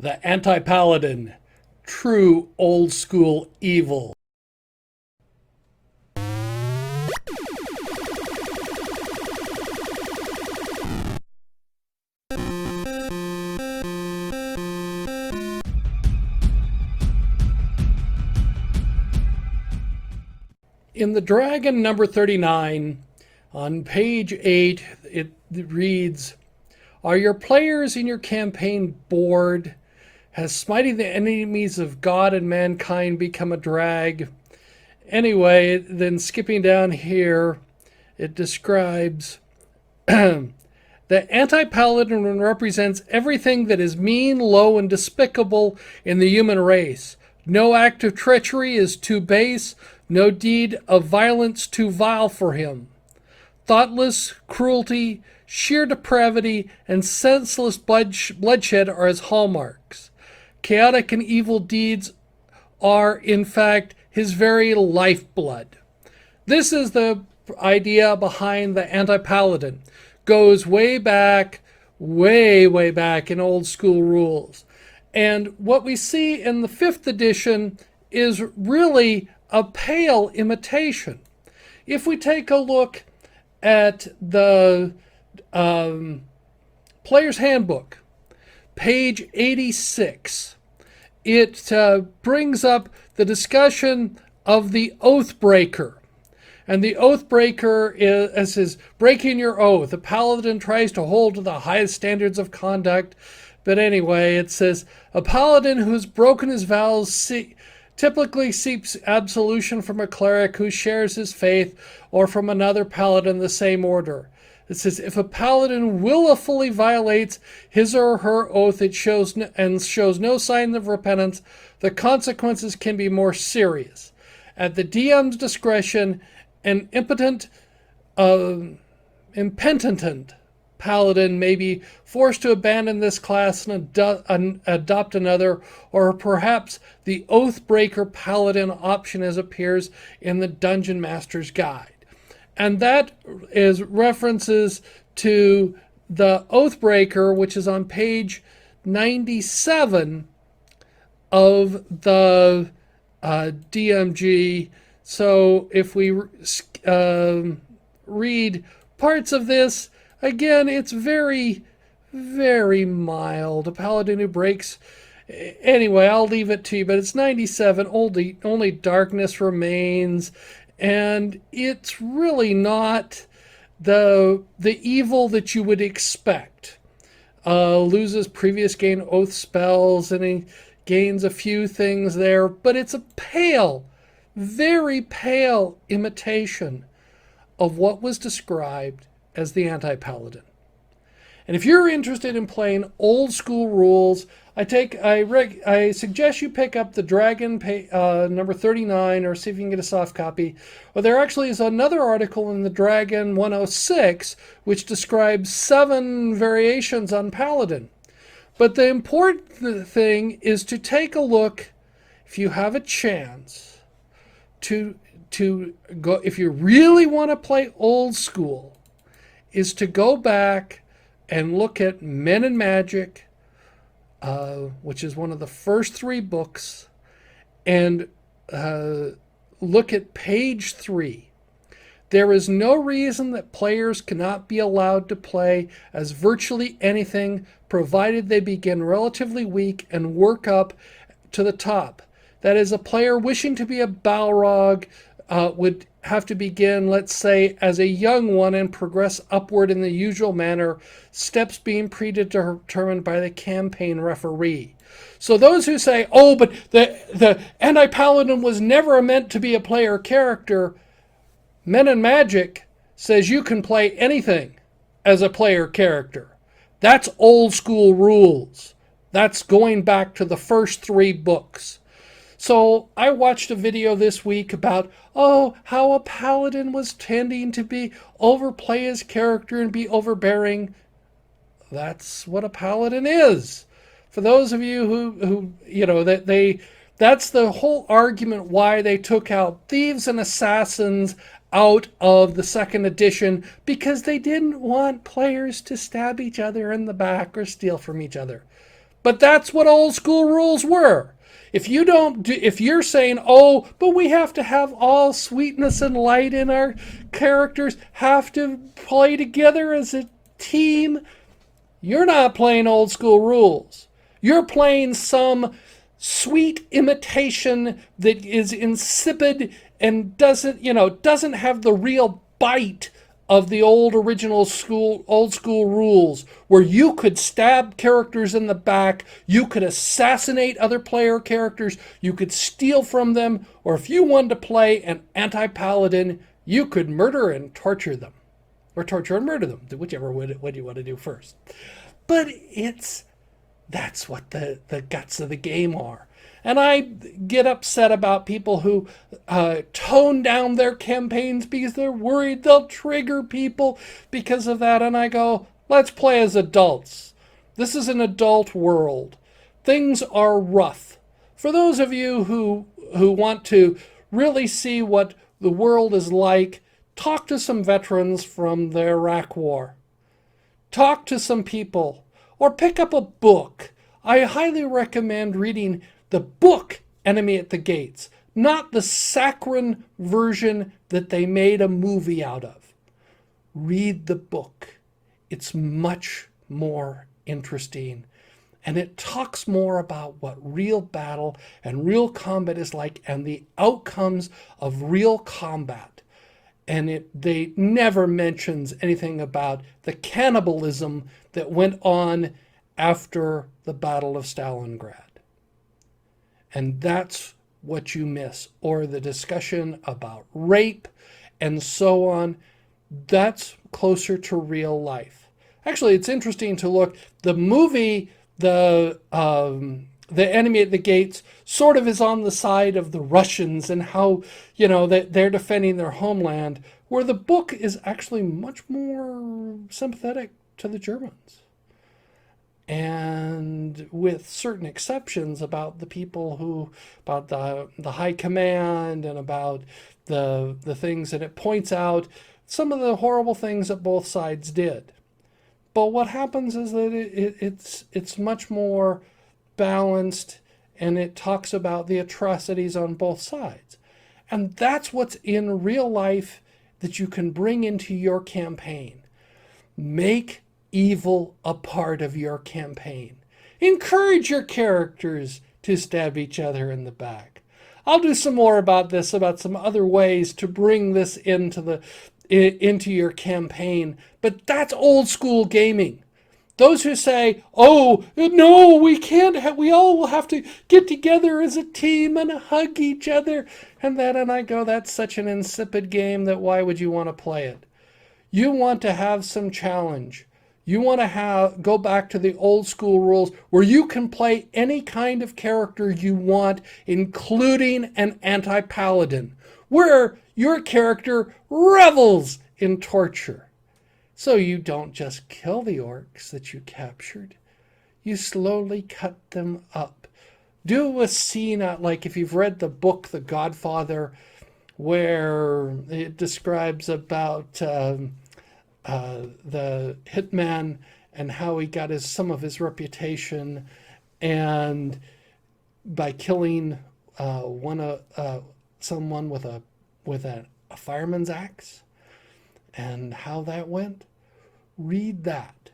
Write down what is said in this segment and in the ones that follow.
The Anti-Paladin, true old school evil. In the Dragon number 39, on page 8, it reads, "Are your players in your campaign bored? Has smiting the enemies of God and mankind become a drag?" Anyway, then skipping down here, it describes the Anti-Paladin represents everything that is mean, low, and despicable in the human race. No act of treachery is too base, no deed of violence too vile for him. Thoughtless cruelty, sheer depravity, and senseless bloodshed are his hallmarks. Chaotic and evil deeds are, in fact, his very lifeblood. This is the idea behind the Anti-Paladin. Goes way back in old school rules. And what we see in the 5th edition is really a pale imitation. If we take a look at the Player's Handbook, page 86, it brings up the discussion of the Oathbreaker. And the Oathbreaker is breaking your oath. A paladin tries to hold to the highest standards of conduct. But anyway, it says, a paladin who has broken his vows typically seeks absolution from a cleric who shares his faith or from another paladin in the same order. It says, if a paladin willfully violates his or her oath shows no sign of repentance, the consequences can be more serious. At the DM's discretion, an impenitent paladin may be forced to abandon this class and adopt another, or perhaps the Oathbreaker paladin option as appears in the Dungeon Master's Guide. And that is references to the Oathbreaker, which is on page 97 of the DMG. So if we read parts of this, again, it's very, very mild. A paladin who breaks... Anyway, I'll leave it to you, but it's 97. Only darkness remains. And it's really not the evil that you would expect. Loses previous gain oath spells, and he gains a few things there. But it's a pale, very pale imitation of what was described as the Anti-Paladin. And if you're interested in playing old school rules, I suggest you pick up the Dragon number 39, or see if you can get a soft copy. Or there actually is another article in the Dragon 106 which describes 7 variations on Paladin. But the important thing is to take a look, if you have a chance, to go, if you really want to play old school, is to go back and look at Men and Magic, which is one of the first 3 books, and look at page 3. There is no reason that players cannot be allowed to play as virtually anything, provided they begin relatively weak and work up to the top. That is, a player wishing to be a Balrog would have to begin, let's say, as a young one and progress upward in the usual manner, steps being predetermined by the campaign referee. So those who say, oh, but the Anti-Paladin was never meant to be a player character, Men and Magic says you can play anything as a player character. That's old school rules. That's going back to the first 3 books. So I watched a video this week about, how a paladin was tending to overplay his character and be overbearing. That's what a paladin is. For those of you who that's the whole argument why they took out thieves and assassins out of the 2nd edition, because they didn't want players to stab each other in the back or steal from each other. But that's what old school rules were. If you're saying, oh, but we have to have all sweetness and light in our characters, have to play together as a team, you're not playing old school rules. You're playing some sweet imitation that is insipid and doesn't have the real bite of the old school rules, where you could stab characters in the back, you could assassinate other player characters, you could steal from them, or if you wanted to play an anti-paladin, you could murder and torture them, or torture and murder them, whichever one you want to do first. But that's what the guts of the game are. And I get upset about people who tone down their campaigns because they're worried they'll trigger people because of that. And I go, let's play as adults. This is an adult world. Things are rough. For those of you who want to really see what the world is like, talk to some veterans from the Iraq War. Talk to some people. Or pick up a book. I highly recommend reading the book Enemy at the Gates, not the saccharine version that they made a movie out of. Read the book. It's much more interesting, and it talks more about what real battle and real combat is like and the outcomes of real combat. And they never mentions anything about the cannibalism that went on after the Battle of Stalingrad. And that's what you miss. Or the discussion about rape and so on. That's closer to real life. Actually, it's interesting to look. The movie, the Enemy at the Gates, sort of is on the side of the Russians and how, that they're defending their homeland, where the book is actually much more sympathetic to the Germans. And with certain exceptions about the people about the high command and about the things, and it points out some of the horrible things that both sides did. But what happens is that it's much more balanced, and it talks about the atrocities on both sides. And that's what's in real life that you can bring into your campaign. Make evil a part of your campaign. Encourage your characters to stab each other in the back. I'll do some more about this, about some other ways to bring this into your campaign. But that's old school gaming. Those who say, oh, no, we can't, we all will have to get together as a team and hug each other. And I go, that's such an insipid game that why would you want to play it? You want to have some challenge. You want to go back to the old school rules where you can play any kind of character you want, including an anti-paladin, where your character revels in torture. So you don't just kill the orcs that you captured. You slowly cut them up. Do a scene like if you've read the book The Godfather, where it describes about the hitman and how he got some of his reputation, and by killing someone with a fireman's axe, and how that went. Read that,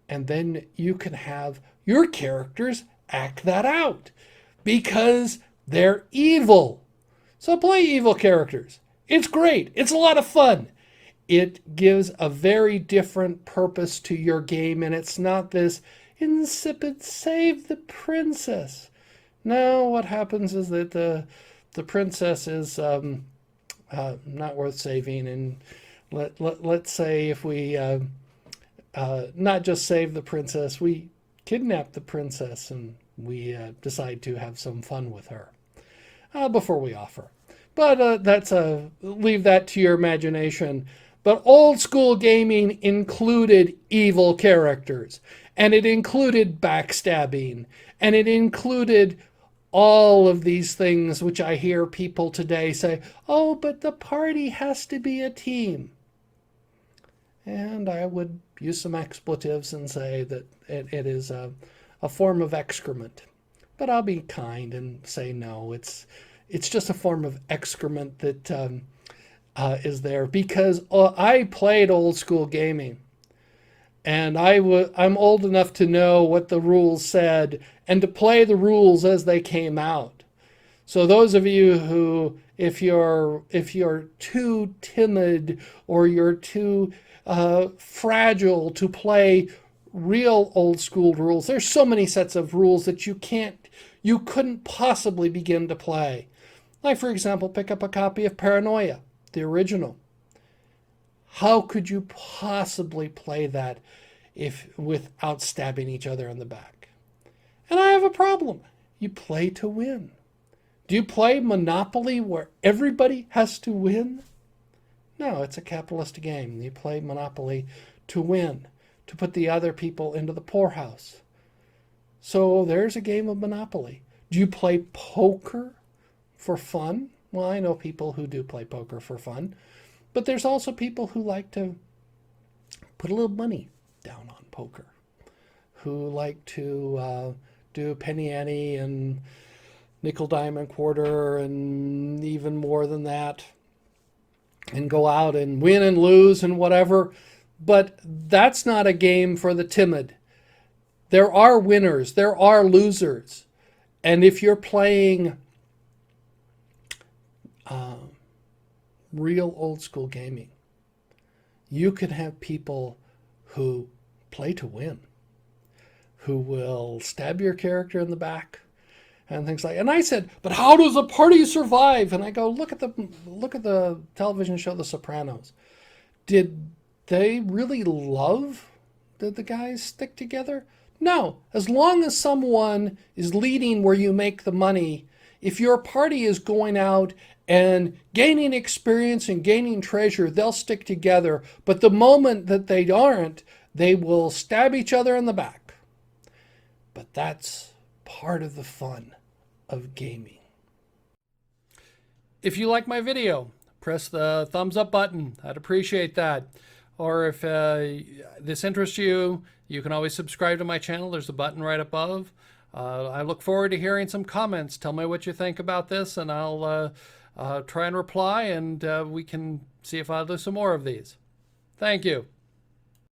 and then you can have your characters act that out because they're evil. So play evil characters. It's great. It's a lot of fun. It gives a very different purpose to your game, and it's not this insipid save the princess. No, what happens is that the princess is not worth saving, and let's say if we not just save the princess, we kidnap the princess and we decide to have some fun with her before we offer. But leave that to your imagination. But old school gaming included evil characters, and it included backstabbing, and it included all of these things which I hear people today say, oh, but the party has to be a team. And I would use some expletives and say that it is a a form of excrement. But I'll be kind and say no, it's just a form of excrement that is there because I played old school gaming. And I'm old enough to know what the rules said and to play the rules as they came out. So those of you who, if you're too timid or you're too fragile to play real old school rules, there's so many sets of rules that you couldn't possibly begin to play. Like, for example, pick up a copy of Paranoia, the original. How could you possibly play that without stabbing each other in the back? And I have a problem. You play to win. Do you play Monopoly where everybody has to win? No, it's a capitalist game. You play Monopoly to win, to put the other people into the poorhouse. So there's a game of Monopoly. Do you play poker for fun? Well, I know people who do play poker for fun, but there's also people who like to put a little money down on poker, who like to do penny ante and nickel, dime, and quarter, and even more than that, and go out and win and lose and whatever. But that's not a game for the timid. There are winners, there are losers. And if you're playing real old school gaming, you can have people who play to win, who will stab your character in the back and things like. And I said, but how does a party survive? And I go, look at the television show The Sopranos. Did they really love? Did the guys stick together? No. As long as someone is leading where you make the money, if your party is going out and gaining experience and gaining treasure, they'll stick together. But the moment that they aren't, they will stab each other in the back. But that's part of the fun of gaming. If you like my video, press the thumbs up button. I'd appreciate that. Or if this interests you, you can always subscribe to my channel. There's a button right above. I look forward to hearing some comments. Tell me what you think about this, and I'll try and reply, and we can see if I'll do some more of these. Thank you.